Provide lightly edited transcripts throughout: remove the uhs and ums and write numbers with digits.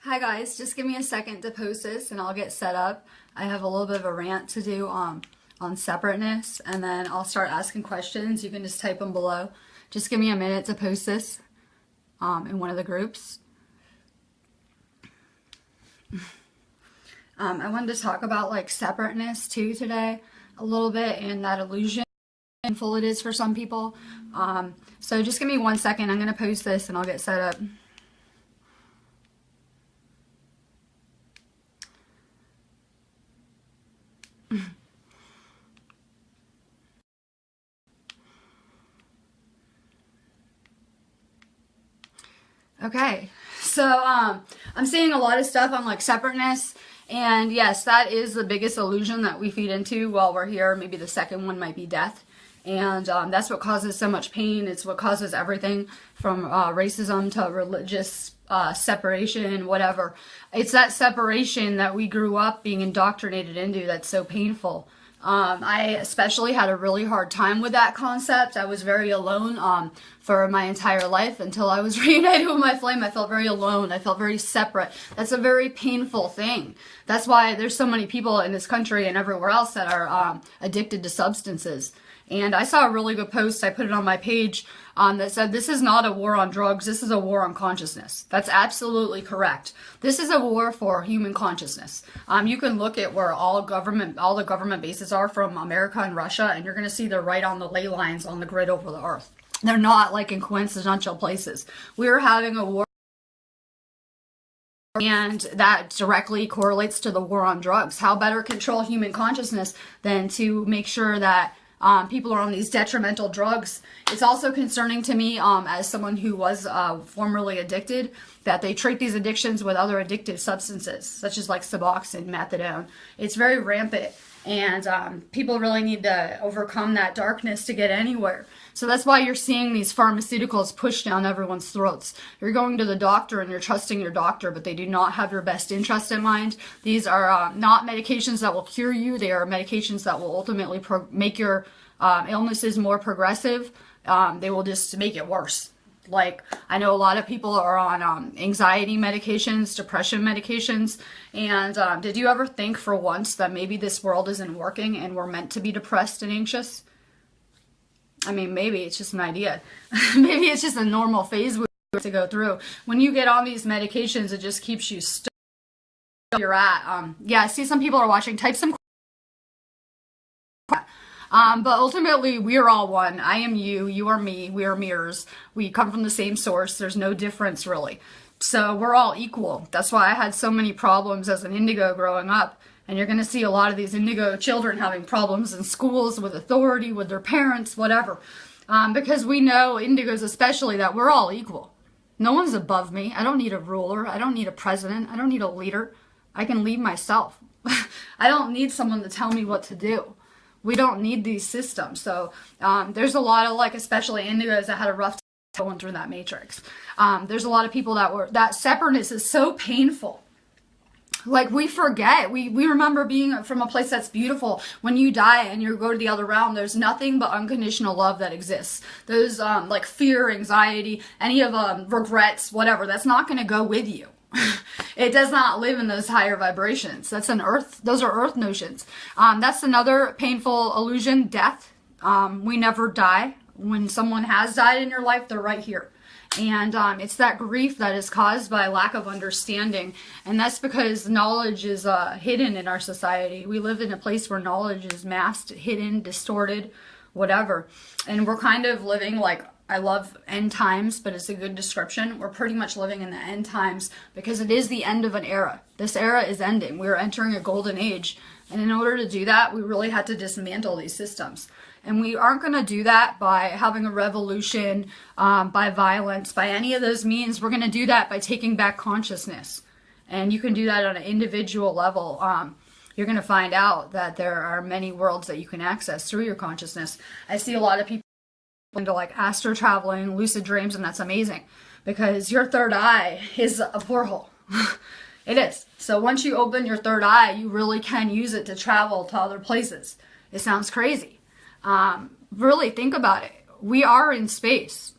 Hi guys, just give me a second to post this and I'll get set up. I have a little bit of a rant to do on separateness, and then I'll start asking questions. You can just type them below. Just give me a minute to post this in one of the groups. I wanted to talk about like separateness too today a little bit, and that illusion how painful it is for some people. So just give me 1 second. I'm going to post this and I'll get set up. Okay, so I'm seeing a lot of stuff on like separateness, and yes, that is the biggest illusion that we feed into while we're here. Maybe the second one might be death, and that's what causes so much pain. It's what causes everything from racism to religious separation, whatever. It's that separation that we grew up being indoctrinated into that's so painful. I especially had a really hard time with that concept. I was very alone for my entire life until I was reunited with my flame. I felt very alone. I felt very separate. That's a very painful thing. That's why there's so many people in this country and everywhere else that are addicted to substances. And I saw a really good post, I put it on my page, that said, this is not a war on drugs, this is a war on consciousness. That's absolutely correct. This is a war for human consciousness. You can look at where all the government bases are from America and Russia, and you're going to see they're right on the ley lines on the grid over the earth. They're not like in coincidental places. We're having a war, and that directly correlates to the war on drugs. How better control human consciousness than to make sure that people are on these detrimental drugs. It's also concerning to me as someone who was formerly addicted, that they treat these addictions with other addictive substances, such as like Suboxone, methadone. It's very rampant, and people really need to overcome that darkness to get anywhere. So that's why you're seeing these pharmaceuticals pushed down everyone's throats. You're going to the doctor and you're trusting your doctor, but they do not have your best interest in mind. These are not medications that will cure you. They are medications that will ultimately make your illnesses more progressive. They will just make it worse. Like, I know a lot of people are on anxiety medications, depression medications, and did you ever think for once that maybe this world isn't working and we're meant to be depressed and anxious? I mean, maybe it's just an idea. Maybe it's just a normal phase we have to go through. When you get on these medications, it just keeps you stuck where you're at. Yeah, I see some people are watching. Type some but ultimately, we are all one. I am you, you are me, we are mirrors. We come from the same source. There's no difference, really. So we're all equal. That's why I had so many problems as an indigo growing up. And you're going to see a lot of these indigo children having problems in schools, with authority, with their parents, whatever. Because we know, indigos especially, that we're all equal. No one's above me. I don't need a ruler. I don't need a president. I don't need a leader. I can lead myself. I don't need someone to tell me what to do. We don't need these systems. So there's a lot of, like, especially indigos that had a rough time going through that matrix. There's a lot of people that separateness is so painful. Like, we forget. We remember being from a place that's beautiful. When you die and you go to the other realm, there's nothing but unconditional love that exists. Those, like, fear, anxiety, any of regrets, whatever, that's not going to go with you. It does not live in those higher vibrations. Those are earth notions. That's another painful illusion, death. We never die. When someone has died in your life, they're right here. And it's that grief that is caused by lack of understanding. And that's because knowledge is hidden in our society. We live in a place where knowledge is masked, hidden, distorted, whatever. And we're kind of living like, I love end times, but it's a good description. We're pretty much living in the end times because it is the end of an era. This era is ending. We're entering a golden age. And in order to do that, we really had to dismantle these systems. And we aren't going to do that by having a revolution, by violence, by any of those means. We're going to do that by taking back consciousness. And you can do that on an individual level. You're going to find out that there are many worlds that you can access through your consciousness. I see a lot of people into like astral traveling, lucid dreams, and that's amazing because your third eye is a portal. It is. So once you open your third eye, you really can use it to travel to other places. It sounds crazy. Really think about it. We are in space.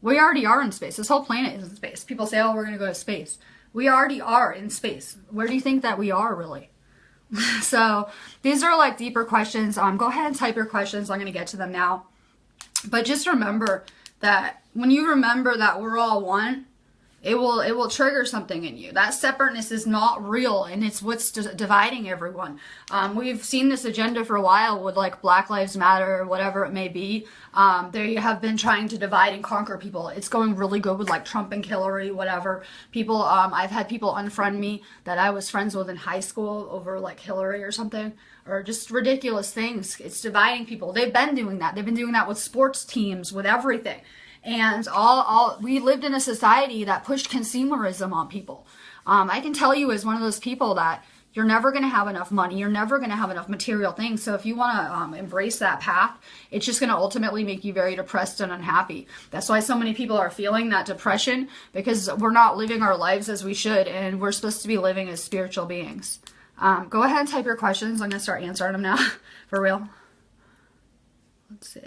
We already are in space. This whole planet is in space. People say, oh, we're going to go to space. We already are in space. Where do you think that we are, really? So these are like deeper questions. Go ahead and type your questions. I'm going to get to them now. But just remember that when you remember that we're all one, it will trigger something in you. That separateness is not real, and it's what's dividing everyone. We've seen this agenda for a while with like Black Lives Matter, whatever it may be. They have been trying to divide and conquer people. It's going really good with like Trump and Hillary, whatever. People, I've had people unfriend me that I was friends with in high school over like Hillary or something, or just ridiculous things. It's dividing people. They've been doing that. They've been doing that with sports teams, with everything. And we lived in a society that pushed consumerism on people. I can tell you as one of those people that you're never going to have enough money. You're never going to have enough material things. So if you want to embrace that path, it's just going to ultimately make you very depressed and unhappy. That's why so many people are feeling that depression, because we're not living our lives as we should, and we're supposed to be living as spiritual beings. Go ahead and type your questions. I'm going to start answering them now, for real. Let's see.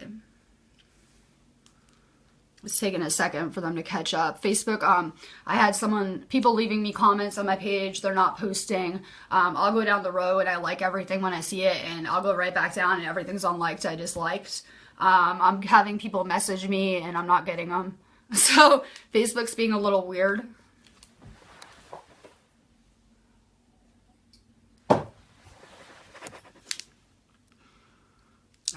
It's taking a second for them to catch up. Facebook, I had people leaving me comments on my page. They're not posting. I'll go down the row and I like everything when I see it, and I'll go right back down and everything's unliked, I disliked. I'm having people message me and I'm not getting them. So Facebook's being a little weird.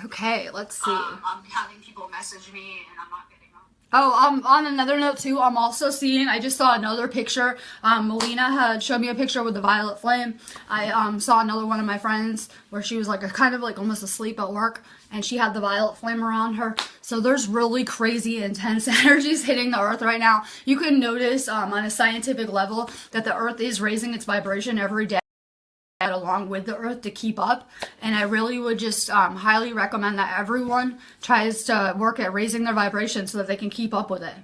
Okay, let's see. I'm having people message me and I'm not getting them. Oh, on another note too, I'm also seeing, I just saw another picture. Melina had showed me a picture with the violet flame. I saw another one of my friends where she was like kind of like almost asleep at work, and she had the violet flame around her. So there's really crazy intense energies hitting the earth right now. You can notice on a scientific level that the earth is raising its vibration every day along with the earth to keep up, and I really would just highly recommend that everyone tries to work at raising their vibration so that they can keep up with it.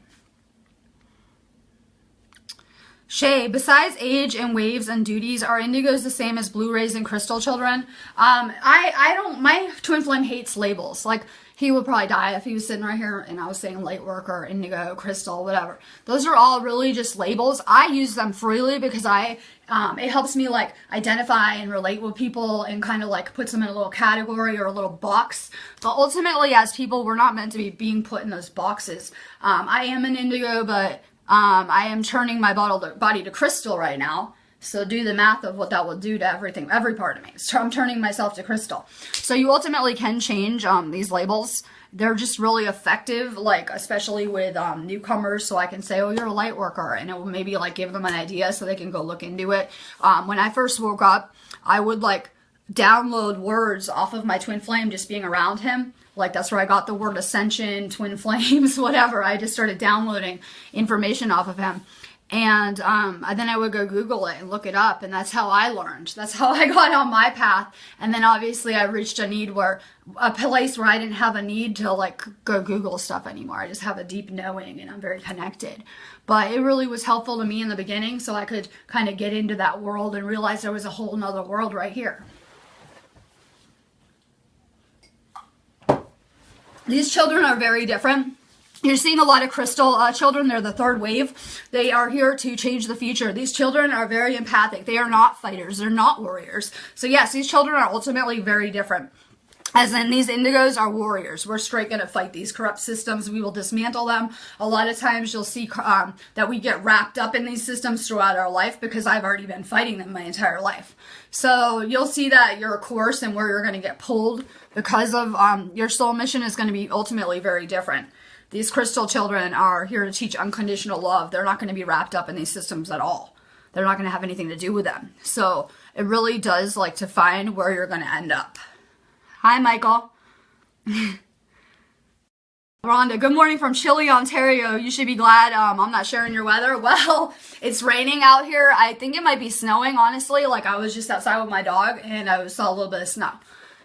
Shay, besides age and waves and duties, are indigos the same as blue rays and crystal children? I don't, my twin flame hates labels. Like, he would probably die if he was sitting right here and I was saying light work or indigo, crystal, whatever. Those are all really just labels. I use them freely because it helps me like identify and relate with people and kind of like puts them in a little category or a little box. But ultimately, as people, we're not meant to be being put in those boxes. I am an indigo, but I am turning my body to crystal right now. So do the math of what that will do to everything, every part of me. So I'm turning myself to crystal. So you ultimately can change these labels. They're just really effective, like especially with newcomers. So I can say, oh, you're a light worker, and it will maybe like give them an idea so they can go look into it. When I first woke up, I would like download words off of my twin flame just being around him. Like that's where I got the word Ascension, twin flames, whatever. I just started downloading information off of him. And then I would go Google it and look it up, and that's how I learned. That's how I got on my path. And then obviously I reached a place where I didn't have a need to like go Google stuff anymore. I just have a deep knowing, and I'm very connected. But it really was helpful to me in the beginning, so I could kind of get into that world and realize there was a whole nother world right here. These children are very different. You're seeing a lot of crystal children. They're the third wave. They are here to change the future. These children are very empathic. They are not fighters. They're not warriors. So yes, these children are ultimately very different. As in, these indigos are warriors. We're straight going to fight these corrupt systems. We will dismantle them. A lot of times you'll see that we get wrapped up in these systems throughout our life because I've already been fighting them my entire life. So you'll see that your course and where you're going to get pulled because of your soul mission is going to be ultimately very different. These crystal children are here to teach unconditional love. They're not going to be wrapped up in these systems at all. They're not going to have anything to do with them. So it really does like to find where you're going to end up. Hi, Michael. Rhonda, good morning from chilly Ontario. You should be glad I'm not sharing your weather. Well, it's raining out here. I think it might be snowing, honestly. Like I was just outside with my dog and I saw a little bit of snow.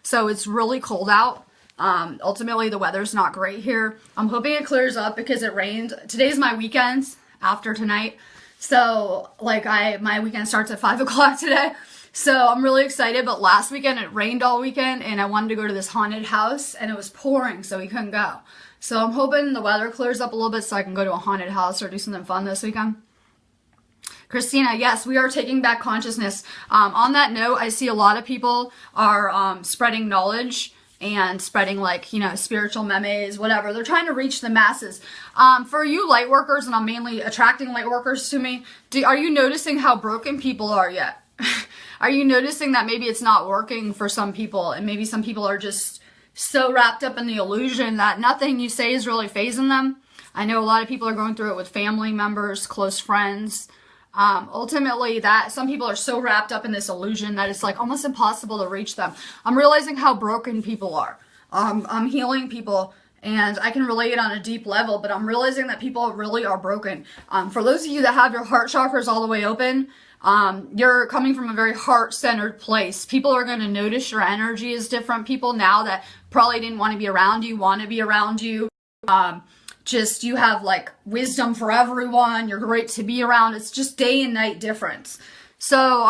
So it's really cold out. Ultimately, the weather's not great here. I'm hoping it clears up because it rained. Today's my weekend after tonight. So, like, my weekend starts at 5 o'clock today. So, I'm really excited. But last weekend, it rained all weekend. And I wanted to go to this haunted house. And it was pouring, so we couldn't go. So I'm hoping the weather clears up a little bit so I can go to a haunted house or do something fun this weekend. Christina, yes, we are taking back consciousness. On that note, I see a lot of people are spreading knowledge and spreading, like, you know, spiritual memes, whatever. They're trying to reach the masses. For you light workers, and I'm mainly attracting light workers to me, are you noticing how broken people are yet? Are you noticing that maybe it's not working for some people, and maybe some people are just so wrapped up in the illusion that nothing you say is really phasing them? I know a lot of people are going through it with family members, close friends. Ultimately, that some people are so wrapped up in this illusion that it's like almost impossible to reach them. I'm realizing how broken people are. I'm healing people, and I can relate on a deep level, but I'm realizing that people really are broken. For those of you that have your heart chakras all the way open, you're coming from a very heart-centered place. People are going to notice your energy is different. People now that probably didn't want to be around you want to be around you. Just, you have like wisdom for everyone. You're great to be around. It's just day and night difference. So,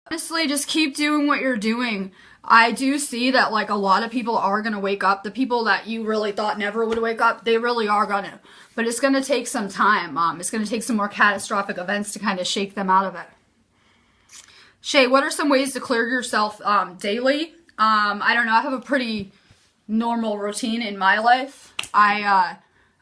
honestly, just keep doing what you're doing. I do see that like a lot of people are going to wake up. The people that you really thought never would wake up, they really are going to. But it's going to take some time. It's going to take some more catastrophic events to kind of shake them out of it. Shay, what are some ways to clear yourself daily? I don't know. I have a pretty normal routine in my life.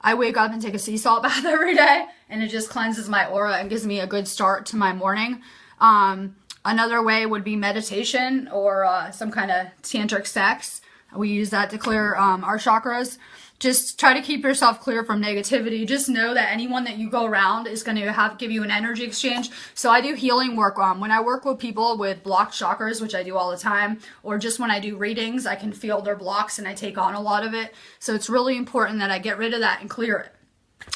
I wake up and take a sea salt bath every day, and it just cleanses my aura and gives me a good start to my morning. Another way would be meditation or some kind of tantric sex. We use that to clear our chakras. Just try to keep yourself clear from negativity. Just know that anyone that you go around is going to give you an energy exchange. So I do healing work. When I work with people with blocked chakras, which I do all the time, or just when I do readings, I can feel their blocks and I take on a lot of it. So it's really important that I get rid of that and clear it.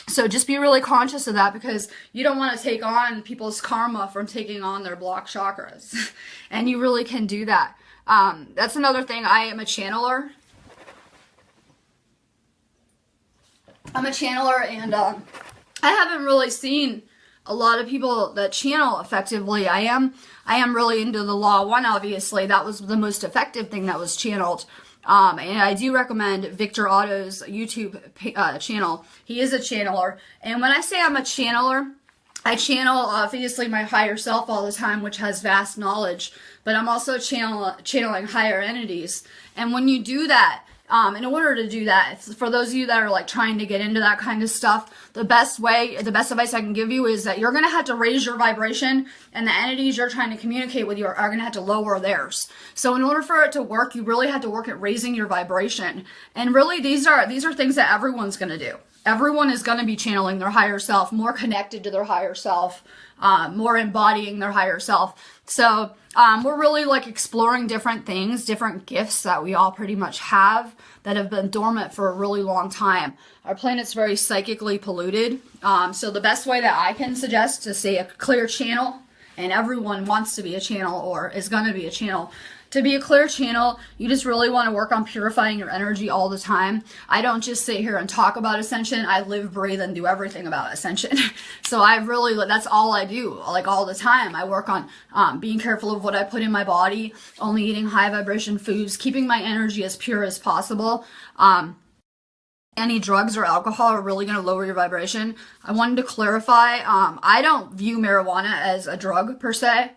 So just be really conscious of that, because you don't want to take on people's karma from taking on their blocked chakras. And you really can do that. That's another thing. I am a channeler. I'm a channeler, and I haven't really seen a lot of people that channel effectively. I am really into the Law 1, obviously. That was the most effective thing that was channeled. And I do recommend Victor Otto's YouTube channel. He is a channeler. And when I say I'm a channeler, I channel, obviously, my higher self all the time, which has vast knowledge. But I'm also channeling higher entities. And when you do that, in order to do that, for those of you that are like trying to get into that kind of stuff, the best advice I can give you is that you're going to have to raise your vibration, and the entities you're trying to communicate with you are going to have to lower theirs. So in order for it to work, you really have to work at raising your vibration. And really, these are things that everyone's going to do. Everyone is going to be channeling their higher self, more connected to their higher self, more embodying their higher self. So we're really like exploring different things, different gifts that we all pretty much have that have been dormant for a really long time. Our planet's very psychically polluted. So the best way that I can suggest to say a clear channel, and everyone wants to be a channel or is going to be a channel, to be a clear channel, you just really want to work on purifying your energy all the time. I don't just sit here and talk about Ascension. I live, breathe, and do everything about Ascension. So that's all I do, like all the time. I work on being careful of what I put in my body, only eating high vibration foods, keeping my energy as pure as possible. Any drugs or alcohol are really going to lower your vibration. I wanted to clarify, I don't view marijuana as a drug per se.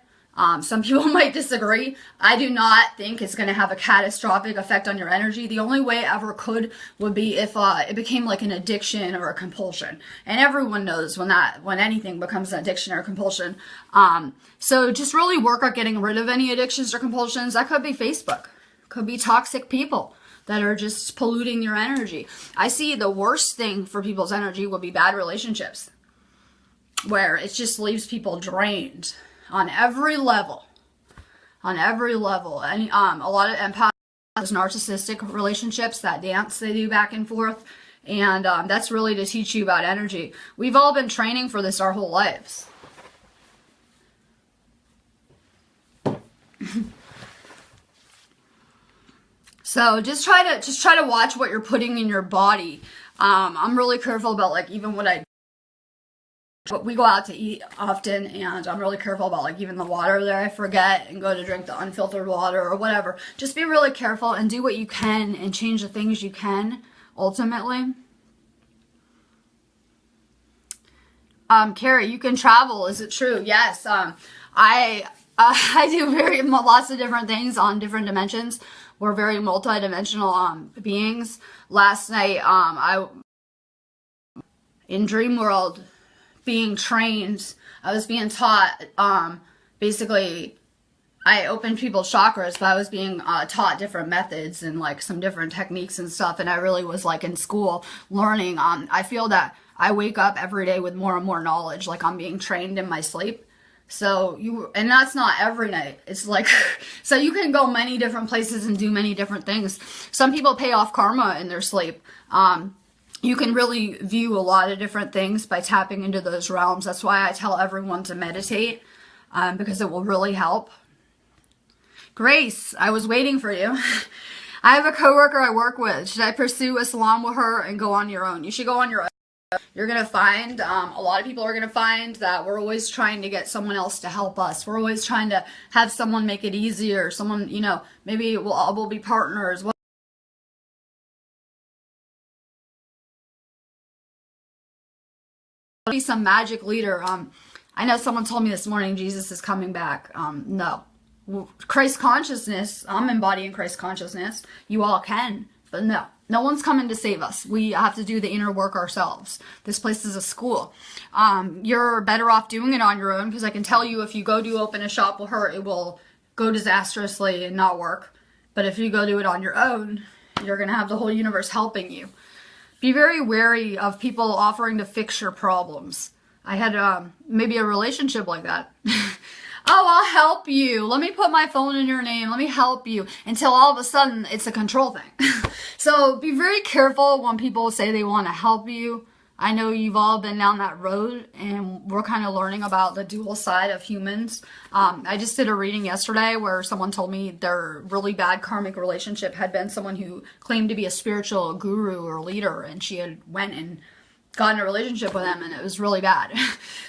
Some people might disagree. I do not think it's going to have a catastrophic effect on your energy. The only way it ever could would be if it became like an addiction or a compulsion. And everyone knows when anything becomes an addiction or a compulsion. So just really work on getting rid of any addictions or compulsions. That could be Facebook. Could be toxic people that are just polluting your energy. I see the worst thing for people's energy would be bad relationships, where it just leaves people drained. On every level. And a lot of empaths, narcissistic relationships, that dance they do back and forth. And that's really to teach you about energy. We've all been training for this our whole lives. So just try to watch what you're putting in your body. I'm really careful about like even what I But we go out to eat often, and I'm really careful about like even the water there. I forget and go to drink the unfiltered water or whatever. Just be really careful and do what you can and change the things you can, ultimately. Carrie, you can travel. Is it true? Yes. I do lots of different things on different dimensions. We're very multi-dimensional beings. Last night, in dream world, being trained, I was being taught, basically, I opened people's chakras, but I was being taught different methods and like some different techniques and stuff, and I really was like in school learning. I feel that I wake up every day with more and more knowledge, like I'm being trained in my sleep. So and that's not every night. It's like, so you can go many different places and do many different things. Some people pay off karma in their sleep. You can really view a lot of different things by tapping into those realms. That's why I tell everyone to meditate, because it will really help. Grace, I was waiting for you. I have a coworker I work with. Should I pursue a salon with her and go on your own? You should go on your own. You're going to find, a lot of people are going to find that we're always trying to get someone else to help us. We're always trying to have someone make it easier. Someone, you know, maybe we'll be partners. We'll be some magic leader. I know someone told me this morning Jesus is coming back. No. Christ consciousness, I'm embodying Christ consciousness. You all can, but no. No one's coming to save us. We have to do the inner work ourselves. This place is a school. You're better off doing it on your own, because I can tell you if you go to open a shop with her, it will go disastrously and not work. But if you go do it on your own, you're going to have the whole universe helping you. Be very wary of people offering to fix your problems. I had maybe a relationship like that. Oh, I'll help you. Let me put my phone in your name. Let me help you. Until all of a sudden, it's a control thing. So be very careful when people say they want to help you. I know you've all been down that road, and we're kind of learning about the dual side of humans. I just did a reading yesterday where someone told me their really bad karmic relationship had been someone who claimed to be a spiritual guru or leader, and she had went and got in a relationship with them, and it was really bad.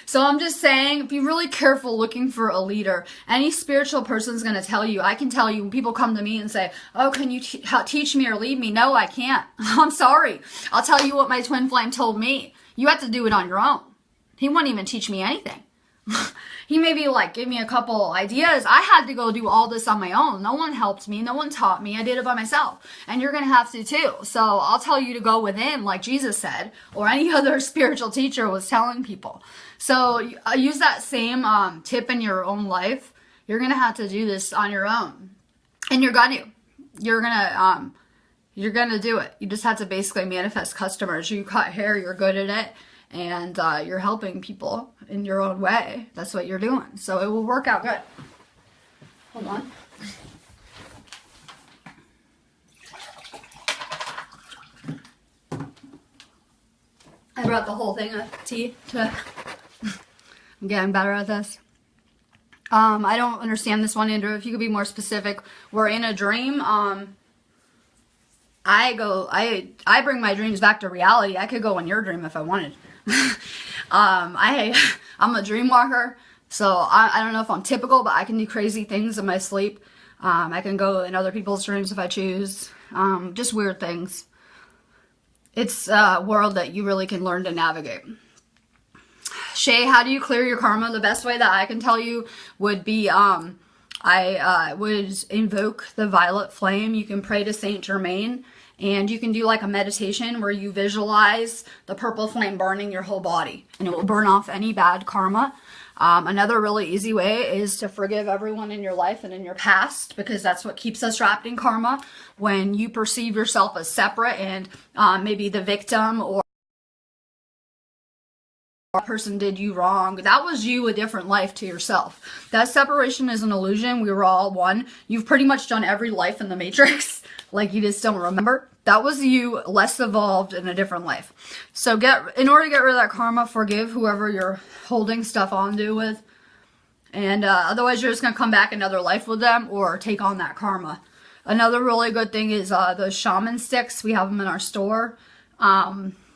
So I'm just saying, be really careful looking for a leader. Any spiritual person is going to tell you. I can tell you when people come to me and say, oh, can you teach me or lead me? No, I can't. I'm sorry. I'll tell you what my twin flame told me. You have to do it on your own. He wouldn't even teach me anything. He maybe like give me a couple ideas. I had to go do all this on my own. No one helped me. No one taught me. I did it by myself. And you're going to have to too. So I'll tell you to go within, like Jesus said, or any other spiritual teacher was telling people. So use that same tip in your own life. You're going to have to do this on your own. And you're going to. You're going to do it. You just have to basically manifest customers. You cut hair, you're good at it. And you're helping people in your own way. That's what you're doing. So it will work out good. Hold on. I brought the whole thing of tea today. I'm getting better at this. I don't understand this one, Andrew. If you could be more specific. We're in a dream. I bring my dreams back to reality. I could go in your dream if I wanted. I'm a dream walker, so I don't know if I'm typical, but I can do crazy things in my sleep. I can go in other people's dreams if I choose. Just weird things. It's a world that you really can learn to navigate. Shay, how do you clear your karma? The best way that I can tell you would be, I would invoke the violet flame. You can pray to Saint Germain. And you can do like a meditation where you visualize the purple flame burning your whole body. And it will burn off any bad karma. Another really easy way is to forgive everyone in your life and in your past, because that's what keeps us trapped in karma. When you perceive yourself as separate and maybe the victim or a person did you wrong, that was you a different life to yourself. That separation is an illusion. We were all one. You've pretty much done every life in the Matrix. Like you just don't remember. That was you less evolved in a different life. So in order to get rid of that karma, forgive whoever you're holding stuff onto with. And otherwise you're just going to come back another life with them or take on that karma. Another really good thing is those shaman sticks. We have them in our store.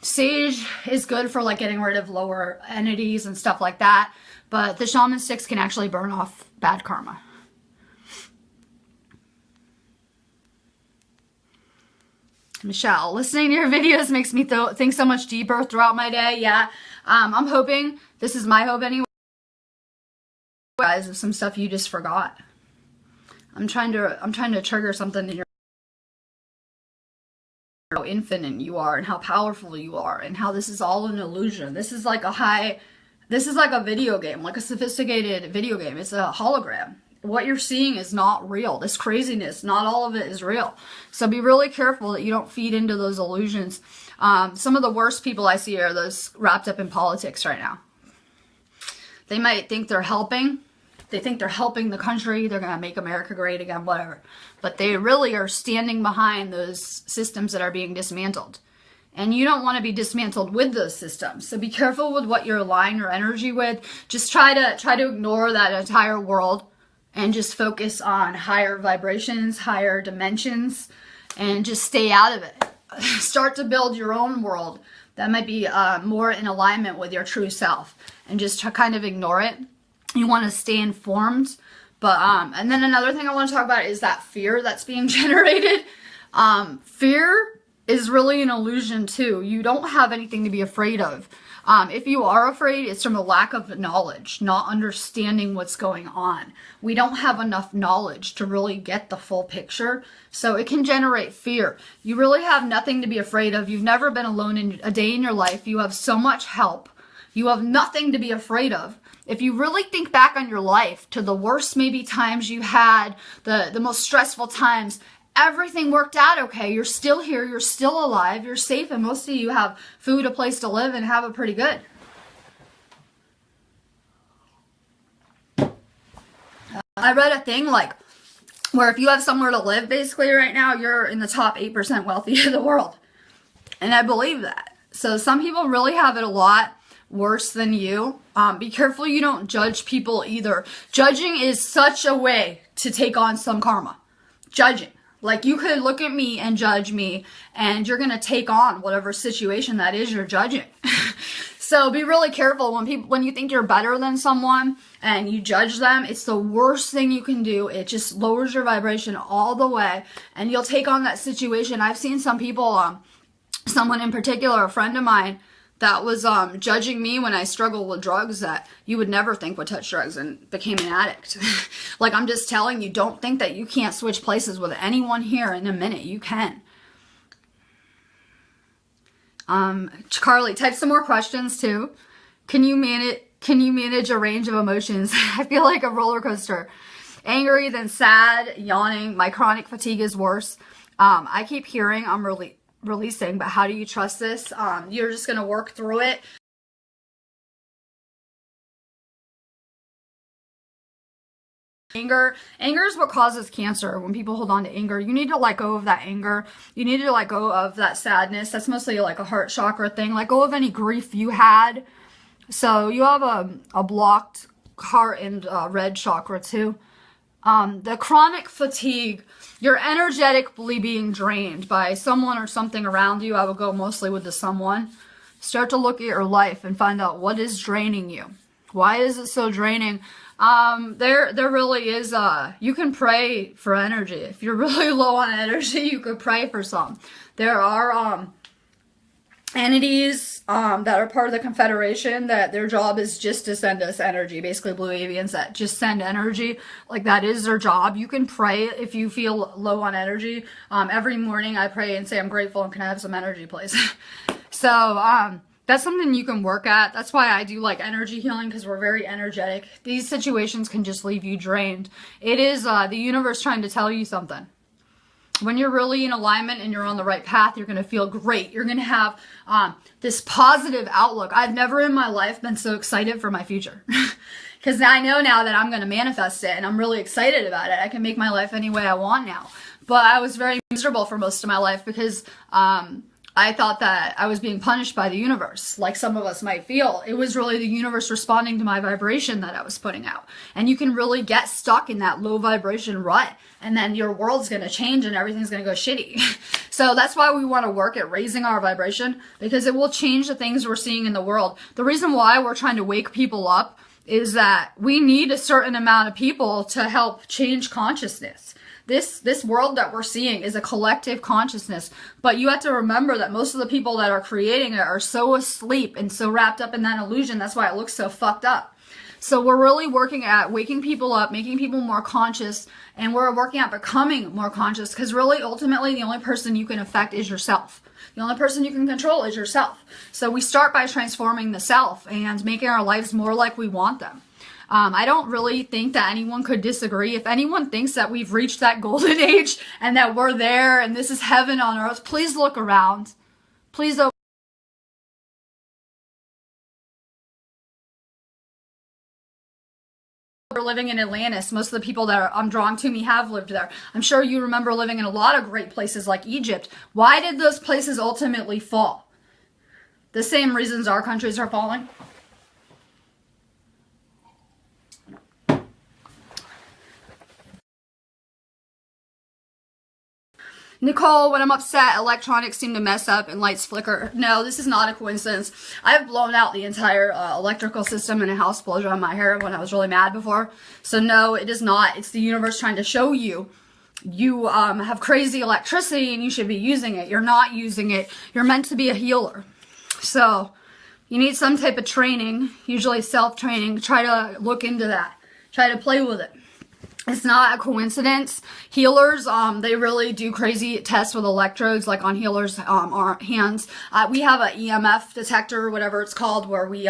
Sage is good for like getting rid of lower entities and stuff like that. But the shaman sticks can actually burn off bad karma. Michelle, listening to your videos makes me think so much deeper throughout my day. Yeah, I'm hoping, this is my hope anyway, guys, of some stuff you just forgot. I'm trying to trigger something in your, how infinite you are and how powerful you are and how this is all an illusion. This is like a video game, like a sophisticated video game. It's a hologram. What you're seeing is not real. This craziness, not all of it is real. So be really careful that you don't feed into those illusions. Some of the worst people I see are those wrapped up in politics right now. They might think they're helping. They think they're helping the country. They're going to make America great again, whatever. But they really are standing behind those systems that are being dismantled. And you don't want to be dismantled with those systems. So be careful with what you're aligning your energy with. Just try to ignore that entire world and just focus on higher vibrations, higher dimensions, and just stay out of it. Start to build your own world that might be more in alignment with your true self, and just kind of ignore it. You want to stay informed. But and then another thing I want to talk about is that fear that's being generated. Fear is really an illusion too. You don't have anything to be afraid of. If you are afraid, it's from a lack of knowledge, not understanding what's going on. We don't have enough knowledge to really get the full picture, so it can generate fear. You really have nothing to be afraid of. You've never been alone in a day in your life. You have so much help. You have nothing to be afraid of. If you really think back on your life to the worst maybe times you had, the most stressful times, everything worked out okay. You're still here. You're still alive. You're safe. And most of you have food, a place to live, and have it pretty good. I read a thing like where if you have somewhere to live basically right now, you're in the top 8% wealthy of the world. And I believe that. So some people really have it a lot worse than you. Be careful you don't judge people either. Judging is such a way to take on some karma. Judging. Like, you could look at me and judge me, and you're going to take on whatever situation that is you're judging. So be really careful when you think you're better than someone and you judge them. It's the worst thing you can do. It just lowers your vibration all the way, and you'll take on that situation. I've seen some people, someone in particular, a friend of mine, that was judging me when I struggled with drugs that you would never think would touch drugs, and became an addict. Like, I'm just telling you, don't think that you can't switch places with anyone here in a minute. You can. Carly, type some more questions too. Can you manage a range of emotions? I feel like a roller coaster. Angry, then sad, yawning. My chronic fatigue is worse. I keep hearing I'm releasing, but how do you trust this? You're just going to work through it. Anger is what causes cancer. When people hold on to anger, you need to let go of that anger. You need to let go of that sadness. That's mostly like a heart chakra thing. Let go of any grief you had. So you have a blocked heart and red chakra too. The chronic fatigue, you're energetically being drained by someone or something around you. I would go mostly with the someone. Start to look at your life and find out what is draining you. Why is it so draining? There really is, you can pray for energy. If you're really low on energy, you could pray for some. There are, entities that are part of the Confederation that their job is just to send us energy, basically blue avians that just send energy. Like, that is their job. You can pray if you feel low on energy. Every morning I pray and say I'm grateful and can I have some energy, please. So that's something you can work at. That's why I do like energy healing, because we're very energetic. These situations can just leave you drained. It is the universe trying to tell you something. When you're really in alignment and you're on the right path, you're going to feel great. You're going to have this positive outlook. I've never in my life been so excited for my future. Because I know now that I'm going to manifest it, and I'm really excited about it. I can make my life any way I want now. But I was very miserable for most of my life because I thought that I was being punished by the universe, like some of us might feel. It was really the universe responding to my vibration that I was putting out. And you can really get stuck in that low vibration rut, and then your world's going to change and everything's going to go shitty. So that's why we want to work at raising our vibration, because it will change the things we're seeing in the world. The reason why we're trying to wake people up is that we need a certain amount of people to help change consciousness. This world that we're seeing is a collective consciousness, but you have to remember that most of the people that are creating it are so asleep and so wrapped up in that illusion. That's why it looks so fucked up. So we're really working at waking people up, making people more conscious, and we're working at becoming more conscious, because really, ultimately, the only person you can affect is yourself. The only person you can control is yourself. So we start by transforming the self and making our lives more like we want them. I don't really think that anyone could disagree. If anyone thinks that we've reached that golden age and that we're there and this is heaven on earth, please look around. Please don't. Living in Atlantis, most of the people that I'm drawing to me have lived there. I'm sure you remember living in a lot of great places like Egypt. Why did those places ultimately fall? The same reasons our countries are falling. Nicole, when I'm upset, electronics seem to mess up and lights flicker. No, this is not a coincidence. I've blown out the entire electrical system in a house blow dry my hair when I was really mad before. So no, it is not. It's the universe trying to show you you have crazy electricity and you should be using it. You're not using it. You're meant to be a healer. So you need some type of training, usually self-training. Try to look into that. Try to play with it. It's not a coincidence. Healers, they really do crazy tests with electrodes, like on healers' hands. We have an EMF detector, whatever it's called, where we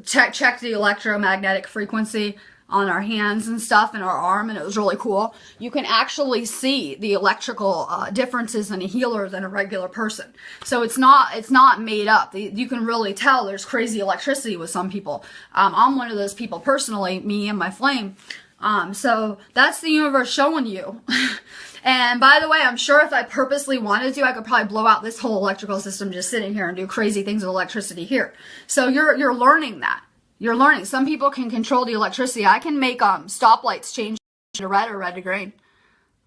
check the electromagnetic frequency on our hands and stuff in our arm, and it was really cool. You can actually see the electrical differences in a healer than a regular person. So it's not made up. You can really tell there's crazy electricity with some people. I'm one of those people personally, me and my flame. So that's the universe showing you. And by the way, I'm sure if I purposely wanted to, I could probably blow out this whole electrical system just sitting here and do crazy things with electricity here. So you're learning that. You're learning. Some people can control the electricity. I can make stoplights change to red or red to green.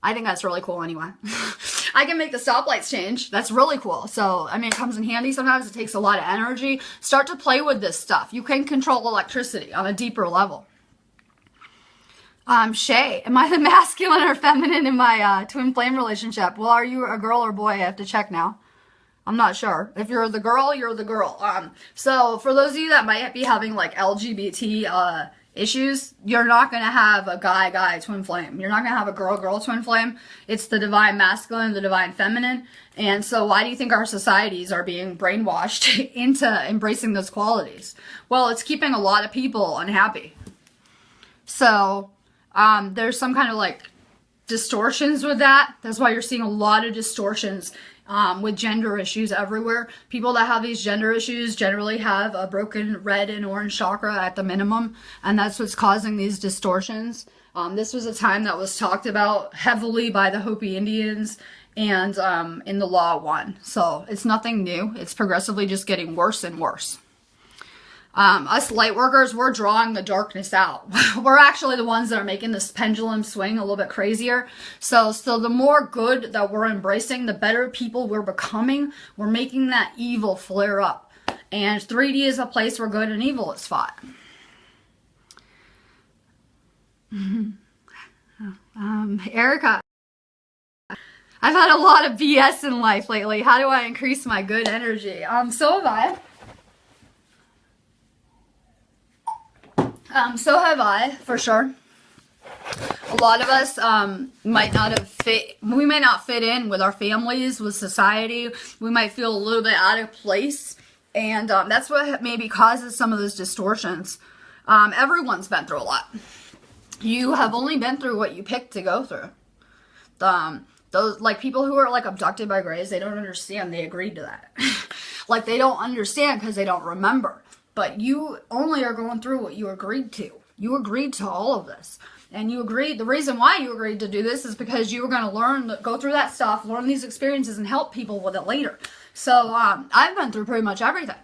I think that's really cool anyway. I can make the stoplights change. That's really cool. So, I mean, it comes in handy sometimes. It takes a lot of energy. Start to play with this stuff. You can control electricity on a deeper level. Shay, am I the masculine or feminine in my twin flame relationship? Well, are you a girl or boy? I have to check now. I'm not sure. If you're the girl, you're the girl. So for those of you that might be having like LGBT issues, you're not going to have a guy twin flame. You're not going to have a girl twin flame. It's the divine masculine, the divine feminine. And so why do you think our societies are being brainwashed into embracing those qualities? Well, it's keeping a lot of people unhappy. So there's some kind of like distortions with that. That's why you're seeing a lot of distortions with gender issues everywhere. People that have these gender issues generally have a broken red and orange chakra at the minimum, and that's what's causing these distortions. This was a time that was talked about heavily by the Hopi Indians and in the Law 1. So it's nothing new. It's progressively just getting worse and worse. Us light workers, we're drawing the darkness out. We're actually the ones that are making this pendulum swing a little bit crazier. So the more good that we're embracing, the better people we're becoming. We're making that evil flare up. And 3D is a place where good and evil is fought. Erica, I've had a lot of BS in life lately. How do I increase my good energy? So have I. So have I, for sure. A lot of us might not fit in with our families, with society. We might feel a little bit out of place. And that's what maybe causes some of those distortions. Everyone's been through a lot. You have only been through what you picked to go through. Those like people who are like abducted by grays, they don't understand. They agreed to that. Like they don't understand because they don't remember. But you only are going through what you agreed to. You agreed to all of this. And you agreed, the reason why you agreed to do this is because you were going to learn, go through that stuff, learn these experiences, and help people with it later. So I've been through pretty much everything.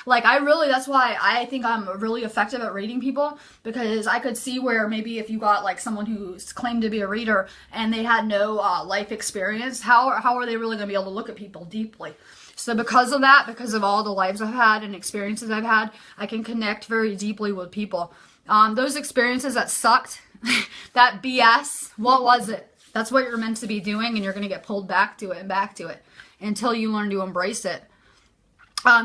Like that's why I think I'm really effective at reading people, because I could see where maybe if you got like someone who's claimed to be a reader and they had no life experience, how are they really going to be able to look at people deeply? So because of that, because of all the lives I've had and experiences I've had, I can connect very deeply with people. Those experiences that sucked that BS, what was it? That's what you're meant to be doing, and you're going to get pulled back to it and back to it until you learn to embrace it.